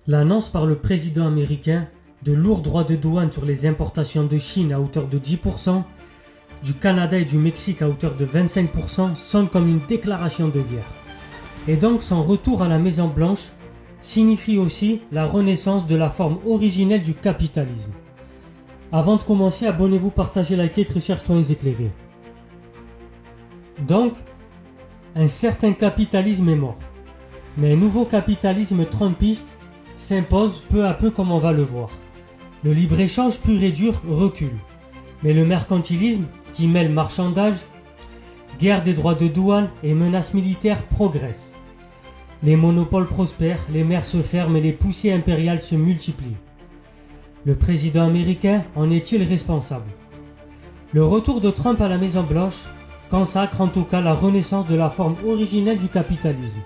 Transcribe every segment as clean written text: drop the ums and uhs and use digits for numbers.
L'annonce par le président américain de lourds droits de douane sur les importations de Chine à hauteur de 10%, du Canada et du Mexique à hauteur de 25% sonne comme une déclaration de guerre. Et donc son retour à la Maison Blanche signifie aussi la renaissance de la forme originelle du capitalisme. Avant de commencer, abonnez-vous, partagez, likez, très citoyens éclairés. Donc, un certain capitalisme est mort. Mais un nouveau capitalisme trumpiste s'impose peu à peu comme on va le voir. Le libre-échange pur et dur recule. Mais le mercantilisme, qui mêle marchandage, guerre des droits de douane et menaces militaires progresse. Les monopoles prospèrent, les mers se ferment et les poussées impériales se multiplient. Le président américain en est-il responsable? Le retour de Trump à la Maison Blanche consacre en tout cas la renaissance de la forme originelle du capitalisme.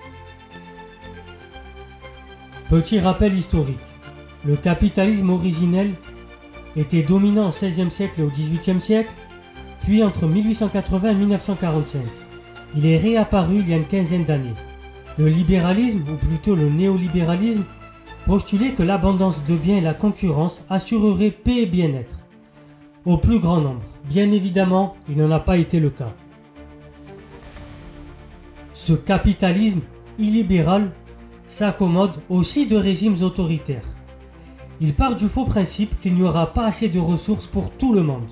Petit rappel historique. Le capitalisme originel était dominant au XVIe siècle et au XVIIIe siècle, puis entre 1880 et 1945. Il est réapparu il y a une quinzaine d'années. Le libéralisme, ou plutôt le néolibéralisme, postulait que l'abondance de biens et la concurrence assureraient paix et bien-être au plus grand nombre. Bien évidemment, il n'en a pas été le cas. Ce capitalisme illibéral s'accommode aussi de régimes autoritaires. Il part du faux principe qu'il n'y aura pas assez de ressources pour tout le monde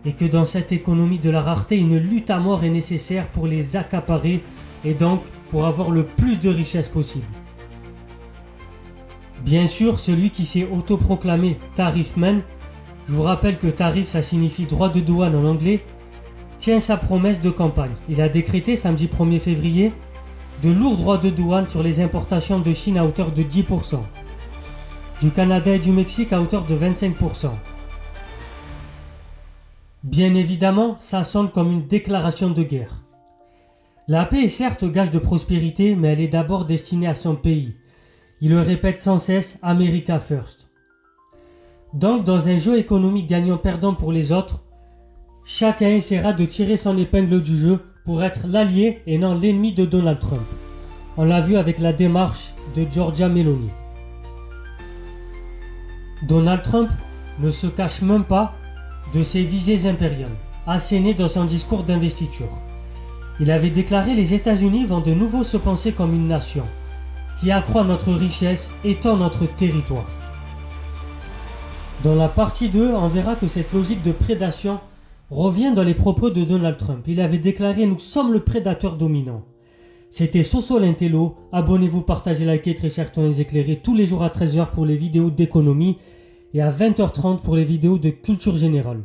et que dans cette économie de la rareté, une lutte à mort est nécessaire pour les accaparer et donc pour avoir le plus de richesses possible. Bien sûr, celui qui s'est autoproclamé tarifman, je vous rappelle que tarif ça signifie droit de douane en anglais, tient sa promesse de campagne. Il a décrété samedi 1er février de lourds droits de douane sur les importations de Chine à hauteur de 10%, du Canada et du Mexique à hauteur de 25%. Bien évidemment, ça sonne comme une déclaration de guerre. La paix est certes gage de prospérité, mais elle est d'abord destinée à son pays. Il le répète sans cesse, America First. Donc, dans un jeu économique gagnant-perdant pour les autres, chacun essaiera de tirer son épingle du jeu pour être l'allié et non l'ennemi de Donald Trump. On l'a vu avec la démarche de Giorgia Meloni. Donald Trump ne se cache même pas de ses visées impériales, assénées dans son discours d'investiture. Il avait déclaré: les États-Unis vont de nouveau se penser comme une nation qui accroît notre richesse et étend notre territoire. Dans la partie 2, on verra que cette logique de prédation revient dans les propos de Donald Trump. Il avait déclaré: nous sommes le prédateur dominant. C'était Soso l'Intello. Abonnez-vous, partagez, likez, très chers citoyens éclairés, tous les jours à 13h pour les vidéos d'économie et à 20h30 pour les vidéos de culture générale.